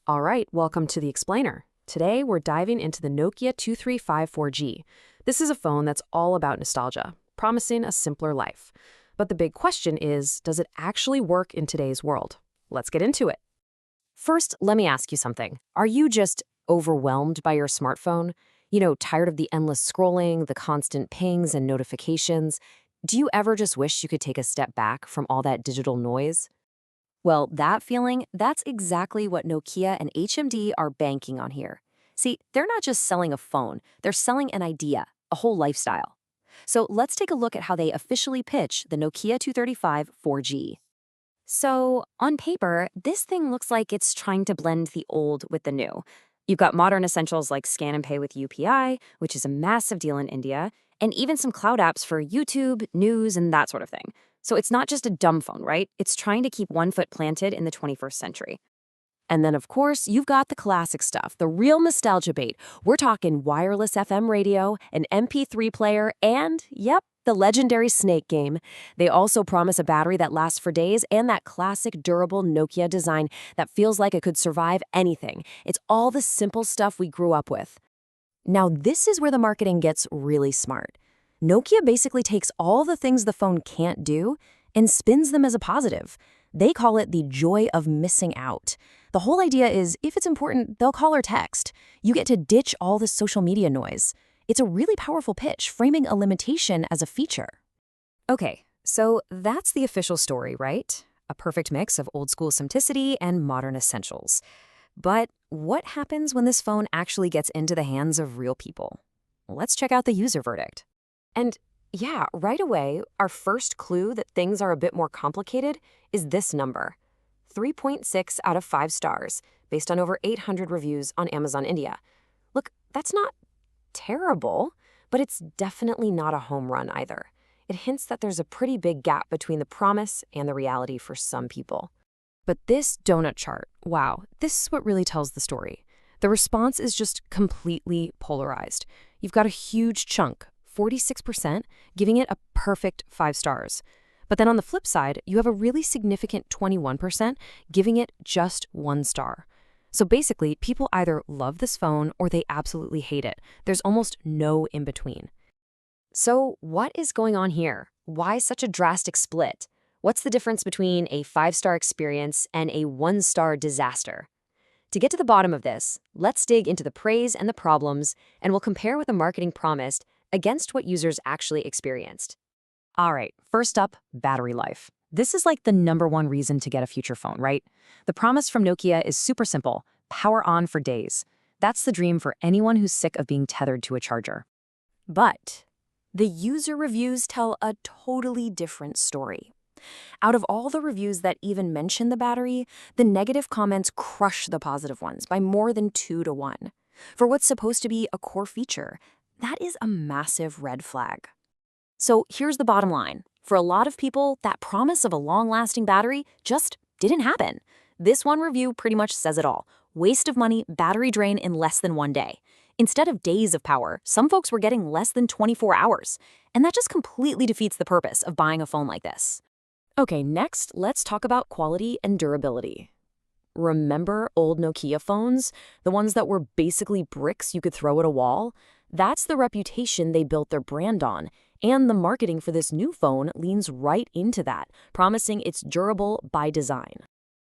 All right, welcome to the Explainer. Today, we're diving into the Nokia 2354G. This is a phone that's all about nostalgia, promising a simpler life. But the big question is, does it actually work in today's world? Let's get into it. First, let me ask you something. Are you just overwhelmed by your smartphone? Tired of the endless scrolling, the constant pings and notifications? Do you ever just wish you could take a step back from all that digital noise? Well, that feeling, that's exactly what Nokia and HMD are banking on here. See, they're not just selling a phone, they're selling an idea, a whole lifestyle. So let's take a look at how they officially pitch the Nokia 235 4G. So, on paper, this thing looks like it's trying to blend the old with the new. You've got modern essentials like scan and pay with UPI, which is a massive deal in India, and even some cloud apps for YouTube, news, and that sort of thing. So it's not just a dumb phone, right? It's trying to keep one foot planted in the 21st century. And then, of course, you've got the classic stuff, the real nostalgia bait. We're talking wireless FM radio, an MP3 player, and, yep, the legendary Snake game. They also promise a battery that lasts for days and that classic durable Nokia design that feels like it could survive anything. It's all the simple stuff we grew up with. Now, this is where the marketing gets really smart. Nokia basically takes all the things the phone can't do and spins them as a positive. They call it the joy of missing out. The whole idea is, if it's important, they'll call or text. You get to ditch all the social media noise. It's a really powerful pitch, framing a limitation as a feature. Okay, so that's the official story, right? A perfect mix of old-school simplicity and modern essentials. But what happens when this phone actually gets into the hands of real people? Let's check out the user verdict. And yeah, right away, our first clue that things are a bit more complicated is this number. 3.6 out of 5 stars, based on over 800 reviews on Amazon India. Look, that's not terrible, but it's definitely not a home run either. It hints that there's a pretty big gap between the promise and the reality for some people. But this donut chart, wow, this is what really tells the story. The response is just completely polarized. You've got a huge chunk, 46%, giving it a perfect 5 stars. But then on the flip side, you have a really significant 21% giving it just 1 star. So basically, people either love this phone or they absolutely hate it. There's almost no in between. So what is going on here? Why such a drastic split? What's the difference between a 5-star experience and a 1-star disaster? To get to the bottom of this, let's dig into the praise and the problems, and we'll compare what the marketing promised against what users actually experienced. All right, first up, battery life. This is like the #1 reason to get a future phone, right? The promise from Nokia is super simple: power on for days. That's the dream for anyone who's sick of being tethered to a charger. But the user reviews tell a totally different story. Out of all the reviews that even mention the battery, the negative comments crush the positive ones by more than 2 to 1. For what's supposed to be a core feature, that is a massive red flag. So here's the bottom line. For a lot of people, that promise of a long-lasting battery just didn't happen. This one review pretty much says it all. Waste of money, battery drain in less than 1 day. Instead of days of power, some folks were getting less than 24 hours. And that just completely defeats the purpose of buying a phone like this. Okay, next, let's talk about quality and durability. Remember old Nokia phones? The ones that were basically bricks you could throw at a wall? That's the reputation they built their brand on, and the marketing for this new phone leans right into that, promising it's durable by design.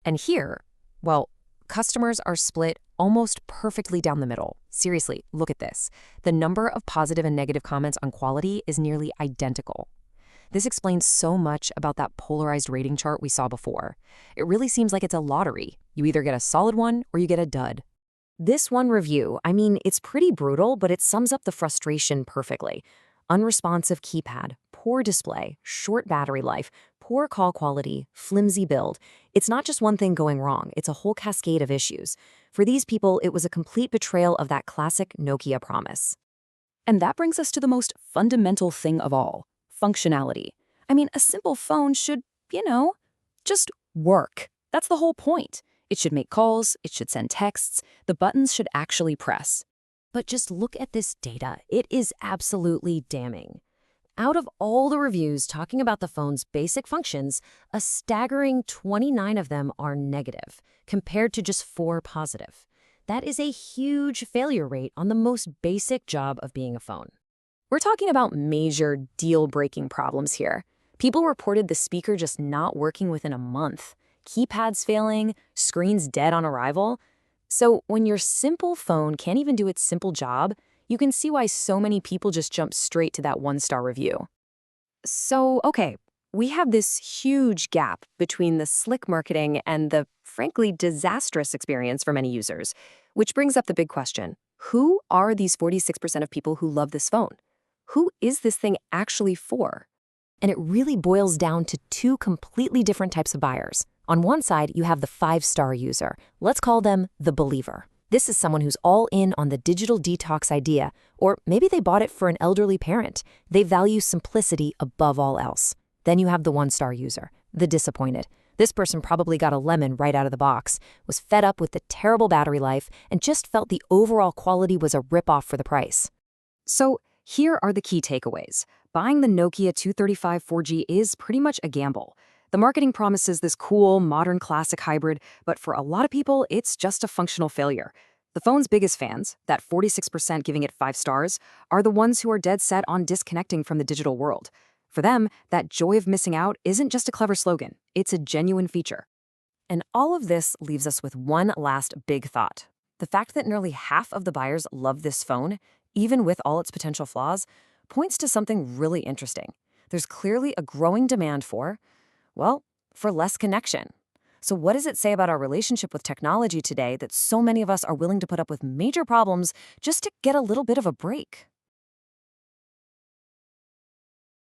And here, well, customers are split almost perfectly down the middle. Seriously, look at this. The number of positive and negative comments on quality is nearly identical. This explains so much about that polarized rating chart we saw before. It really seems like it's a lottery. You either get a solid one or you get a dud. This one review, I mean, it's pretty brutal, but it sums up the frustration perfectly. Unresponsive keypad, poor display, short battery life, poor call quality, flimsy build. It's not just one thing going wrong, it's a whole cascade of issues. For these people, it was a complete betrayal of that classic Nokia promise. And that brings us to the most fundamental thing of all, functionality. I mean, a simple phone should, just work. That's the whole point. It should make calls, it should send texts, the buttons should actually press. But just look at this data. It is absolutely damning. Out of all the reviews talking about the phone's basic functions, a staggering 29 of them are negative, compared to just 4 positive. That is a huge failure rate on the most basic job of being a phone. We're talking about major deal-breaking problems here. People reported the speaker just not working within a month, keypads failing, screens dead on arrival. So when your simple phone can't even do its simple job, you can see why so many people just jump straight to that 1-star review. So, okay, we have this huge gap between the slick marketing and the, frankly, disastrous experience for many users, which brings up the big question. Who are these 46% of people who love this phone? Who is this thing actually for? And it really boils down to 2 completely different types of buyers. On one side, you have the 5-star user. Let's call them the believer. This is someone who's all in on the digital detox idea, or maybe they bought it for an elderly parent. They value simplicity above all else. Then you have the 1-star user, the disappointed. This person probably got a lemon right out of the box, was fed up with the terrible battery life, and just felt the overall quality was a ripoff for the price. So here are the key takeaways. Buying the Nokia 235 4G is pretty much a gamble. The marketing promises this cool, modern classic hybrid, but for a lot of people, it's just a functional failure. The phone's biggest fans, that 46% giving it 5 stars, are the ones who are dead set on disconnecting from the digital world. For them, that joy of missing out isn't just a clever slogan, it's a genuine feature. And all of this leaves us with one last big thought. The fact that nearly half of the buyers love this phone, even with all its potential flaws, points to something really interesting. There's clearly a growing demand for less connection. So what does it say about our relationship with technology today that so many of us are willing to put up with major problems just to get a little bit of a break?